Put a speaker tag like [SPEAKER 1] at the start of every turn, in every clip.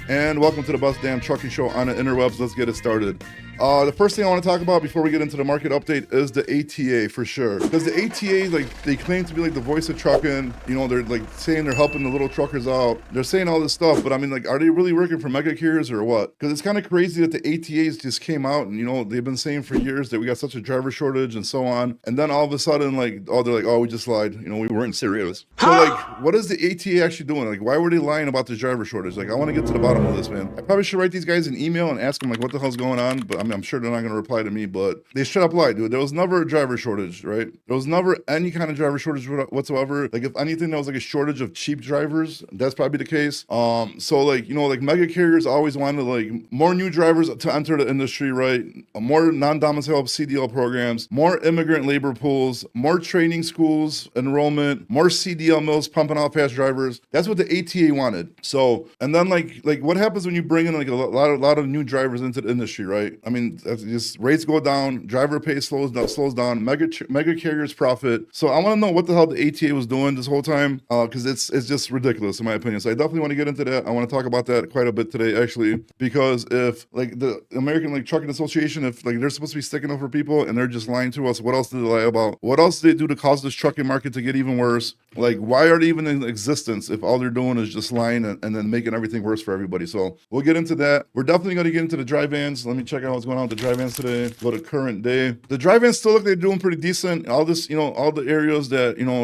[SPEAKER 1] And welcome to the Best Damn Trucking Show on the interwebs. Let's get it started. The first thing I want to talk about before we get into the market update is the ATA for sure. Because the ATA, like, they claim to be like the voice of trucking. You know, they're like saying they're helping the little truckers out. They're saying all this stuff, but I mean, like, are they really working for mega carriers or what? Because it's kind of crazy that the ATAs just came out and, you know, they've been saying for years that we got such a driver shortage and so on. And then all of a sudden, like, oh, they're like, oh, we just lied. You know, we weren't serious. So, like, what is the ATA actually doing? Like, why were they lying about the driver shortage? Like, I want to get to the bottom of this, man. I probably should write these guys an email and ask them, like, what the hell's going on? But I mean, I'm sure they're not going to reply to me, but they straight up lied, dude. There was never a driver shortage, right? There was never any kind of driver shortage whatsoever. Like, if anything, there was like a shortage of cheap drivers. That's probably the case. So like, you know, like mega carriers always wanted like more new drivers to enter the industry, right? More non-domicile CDL programs, more immigrant labor pools, more training schools, enrollment, more CDL mills pumping out fast drivers. That's what the ATA wanted. So, and then like what happens when you bring in like a lot of new drivers into the industry, right? I mean, that's just rates go down, driver pay slows down, mega carriers profit. So I want to know what the hell the ATA was doing this whole time, because it's just ridiculous in my opinion. So I definitely want to get into that. I want to talk about that quite a bit today, actually, because if like the American like Trucking Association, if like they're supposed to be sticking up for people and they're just lying to us, what else did they lie about? What else did they do to cause this trucking market to get even worse? Like, why are they even in existence if all they're doing is just lying and then making everything worse for everybody? So we'll get into that. We're definitely going to get into the dry vans. Let me check out what's going on with the dry vans today. Go to current day. The dry vans still look like they're doing pretty decent. All this, you know, all the areas that, you know,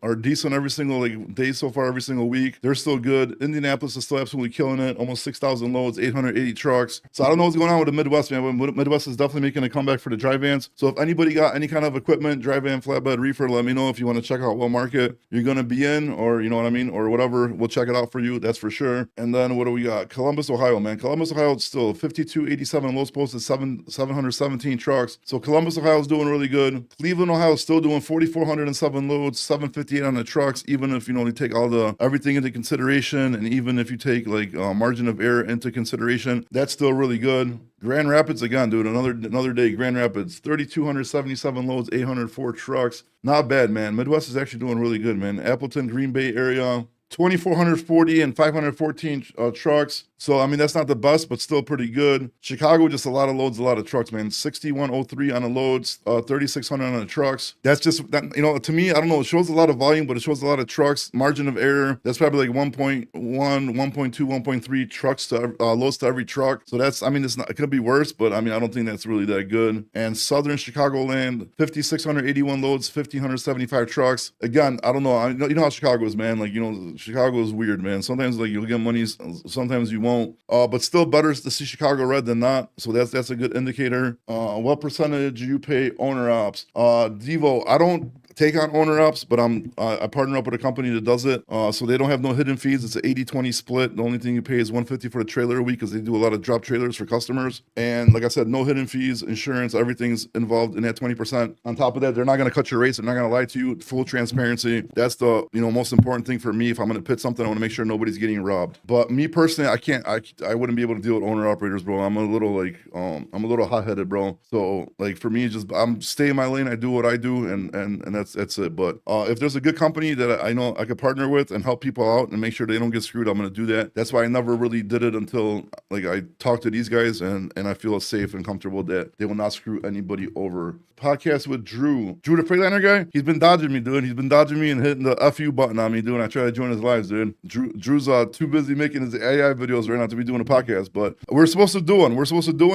[SPEAKER 1] are decent every single like day so far, every single week, they're still good. Indianapolis is still absolutely killing it. Almost 6,000 loads, 880 trucks. So I don't know what's going on with the Midwest, man. But Midwest is definitely making a comeback for the dry vans. So if anybody got any kind of equipment, dry van, flatbed, reefer, let me know if you want to check out what market you're going to be in, or you know what I mean, or whatever. We'll check it out for you. That's for sure. And then what do we got? Columbus, Ohio, man. Columbus, Ohio, it's still 5287 loads posted, 717 trucks. So Columbus, Ohio is doing really good. Cleveland, Ohio is still doing 4,407 loads, 758 on the trucks, even if, you know, they take everything into consideration, and even if you take like margin of error into consideration, that's still really good. Grand Rapids, again, dude, another day. Grand Rapids, 3,277 loads, 804 trucks. Not bad, man. Midwest is actually doing really good, man. Appleton, Green Bay area, 2,440 and 514 trucks. So, I mean, that's not the best, but still pretty good. Chicago, just a lot of loads, a lot of trucks, man. 6,103 on the loads, 3,600 on the trucks. That's just, that, you know, to me, I don't know, it shows a lot of volume, but it shows a lot of trucks. Margin of error, that's probably like 1.1, 1.2, 1.3 trucks to loads to every truck. So that's, I mean, it could be worse, but I mean, I don't think that's really that good. And Southern Chicagoland, 5,681 loads, 1,575 trucks. Again, I don't know. You know how Chicago is, man. Like, you know, Chicago is weird, man. Sometimes like you'll get money, sometimes you won't. But still better to see Chicago red than not. So that's a good indicator. What percentage you pay owner ops? Devo, I don't take on owner ops, but I partner up with a company that does it. So they don't have no hidden fees. It's an 80-20 split. The only thing you pay is $150 for the trailer a week, because they do a lot of drop trailers for customers. And like I said, no hidden fees, insurance, everything's involved in that 20%. On top of that, they're not going to cut your rates. They're not going to lie to you. Full transparency. That's the, you know, most important thing for me. If I'm going to pitch something, I want to make sure nobody's getting robbed. But me personally, I wouldn't be able to deal with owner operators, bro. I'm a little hot-headed, bro. So like for me, just I'm stay in my lane. I do what I do, and that's it. But if there's a good company that I know I could partner with and help people out and make sure they don't get screwed, I'm going to do that. That's why I never really did it until like I talked to these guys and I feel safe and comfortable that they will not screw anybody over. Podcast with Drew the Freightliner guy. He's been dodging me, dude. He's been dodging me and hitting the FU button on me, dude. I try to join his lives, dude. Drew's too busy making his AI videos right now to be doing a podcast, but we're supposed to do one. We're supposed to do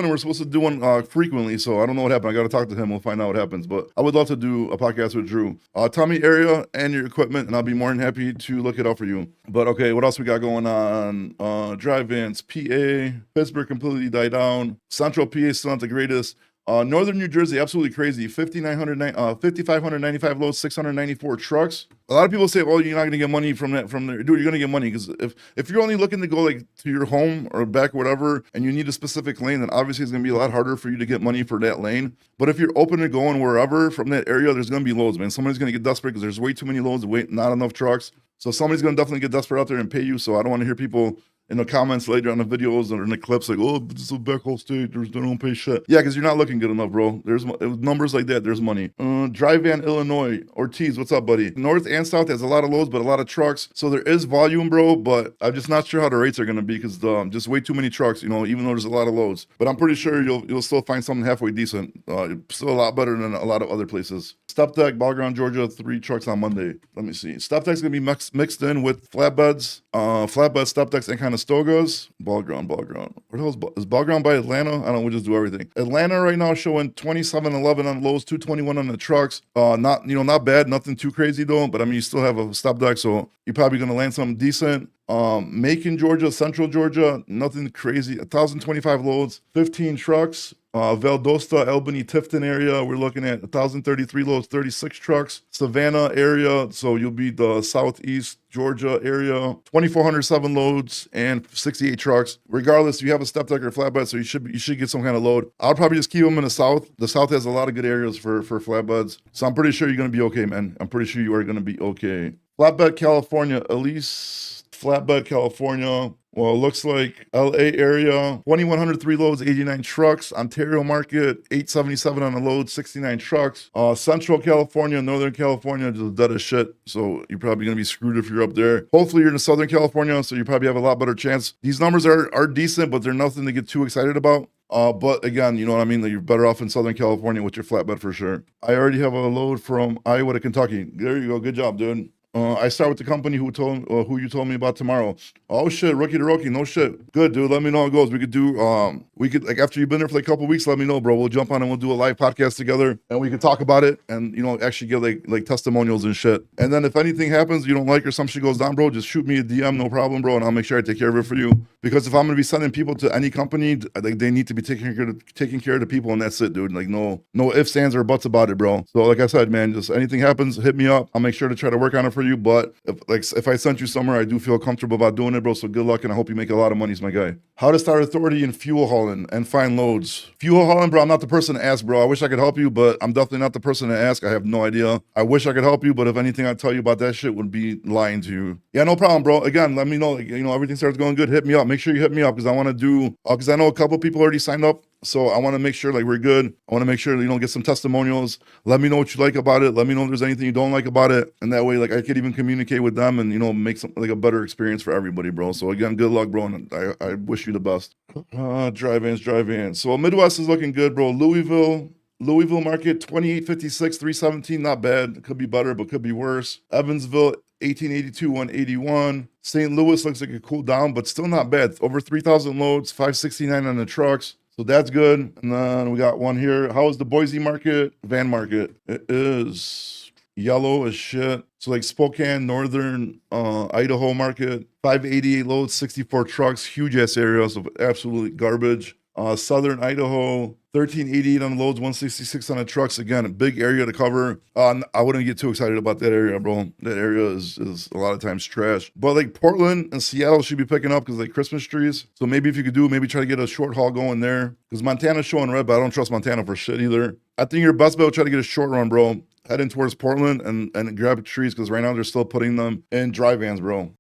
[SPEAKER 1] one frequently. So I don't know what happened. I got to talk to him. We'll find out what happens. But I would love to do a podcast with Drew. Tell me area and your equipment, and I'll be more than happy to look it up for you. But okay, what else we got going on? Dry vans, PA, Pittsburgh completely died down. Central PA still not the greatest. Northern New Jersey, absolutely crazy. 5,595 loads, 694 trucks. A lot of people say, "Well, you're not going to get money from there." Dude, you're going to get money, because if you're only looking to go like to your home or back or whatever, and you need a specific lane, then obviously it's going to be a lot harder for you to get money for that lane. But if you're open to going wherever from that area, there's going to be loads, man. Somebody's going to get desperate because there's way too many loads, not enough trucks. So somebody's going to definitely get desperate out there and pay you. So I don't want to hear people in the comments later on the videos or in the clips like, oh, this is a backhole state, they don't pay shit. Yeah, because you're not looking good enough, bro. There's numbers like that, there's money. Dry Van, Illinois. Ortiz, what's up, buddy? North and south has a lot of loads, but a lot of trucks. So there is volume, bro, but I'm just not sure how the rates are going to be because just way too many trucks, you know, even though there's a lot of loads. But I'm pretty sure you'll still find something halfway decent. Still a lot better than a lot of other places. Step deck, Ball Ground, Georgia, 3 trucks on Monday. Let me see. Step deck's going to be mixed in with flatbeds, step decks, and Conestogas. Ball Ground. Where the hell is Ball Ground by Atlanta? I don't know, we'll just do everything. Atlanta right now showing 27.11 on lows, 221 on the trucks. Not bad, nothing too crazy though, but I mean, you still have a step deck, so you're probably going to land something decent. Macon, Georgia, Central Georgia, nothing crazy. 1,025 loads, 15 trucks. Valdosta, Albany, Tifton area, we're looking at 1,033 loads, 36 trucks. Savannah area, so you'll be the southeast Georgia area, 2,407 loads and 68 trucks. Regardless, you have a step deck or flatbed, so you should get some kind of load. I'll probably just keep them in the south. The south has a lot of good areas for flatbeds, so I'm pretty sure you're going to be okay, man. I'm pretty sure you are going to be okay. Flatbed, California, Elise. Flatbed, California. Well, it looks like LA area, 2,103 loads, 89 trucks. Ontario market, 877 on the load, 69 trucks. Central California, Northern California, just dead as shit. So you're probably going to be screwed if you're up there. Hopefully you're in Southern California, so you probably have a lot better chance. These numbers are decent, but they're nothing to get too excited about. But again, you know what I mean? Like, you're better off in Southern California with your flatbed for sure. I already have a load from Iowa to Kentucky. There you go. Good job, dude. I start with the company who you told me about tomorrow. Oh shit, rookie to rookie, no shit. Good, dude. Let me know how it goes. We could like after you've been there for like a couple of weeks, let me know, bro. We'll jump on and we'll do a live podcast together and we can talk about it and actually give like testimonials and shit. And then if anything happens you don't like or some shit goes down, bro, just shoot me a DM, no problem, bro, and I'll make sure I take care of it for you. Because if I'm gonna be sending people to any company, like they need to be taking care of the people, and that's it, dude. Like no ifs, ands, or buts about it, bro. So like I said, man, just anything happens, hit me up. I'll make sure to try to work on it for you. But if I sent you somewhere, I do feel comfortable about doing it, bro. So good luck, and I hope you make a lot of money, my guy. How to start authority in fuel hauling and find loads. Fuel hauling, bro, I'm not the person to ask, bro. I wish I could help you, but I'm definitely not the person to ask. I have no idea. I wish I could help you, but if anything I tell you about that shit would be lying to you. Yeah, no problem, bro. Again, let me know. Like, everything starts going good, hit me up. Make sure you hit me up because I want to do, because I know a couple people already signed up. So I want to make sure like we're good. I want to make sure, get some testimonials. Let me know what you like about it. Let me know if there's anything you don't like about it. And that way, like I could even communicate with them and, make some like a better experience for everybody, bro. So again, good luck, bro. And I wish you the best. Drive ins. So Midwest is looking good, bro. Louisville market, 2856, 317, not bad. Could be better, but could be worse. Evansville, 1882, 181. St. Louis looks like it cooled down, but still not bad. Over 3,000 loads, 569 on the trucks. So that's good. And then we got one here. How is the Boise market? Van market. It is yellow as shit. So like Spokane, Northern Idaho market, 588 loads, 64 trucks, huge ass area, so absolutely garbage. Southern Idaho, 1388 on the loads, 166 on the trucks. Again, a big area to cover. I wouldn't get too excited about that area, bro. That area is a lot of times trash. But like Portland and Seattle should be picking up because like Christmas trees. So maybe if you could maybe try to get a short haul going there. Because Montana's showing red, but I don't trust Montana for shit either. I think your best bet will try to get a short run, bro. Heading towards Portland and grab trees because right now they're still putting them in dry vans, bro.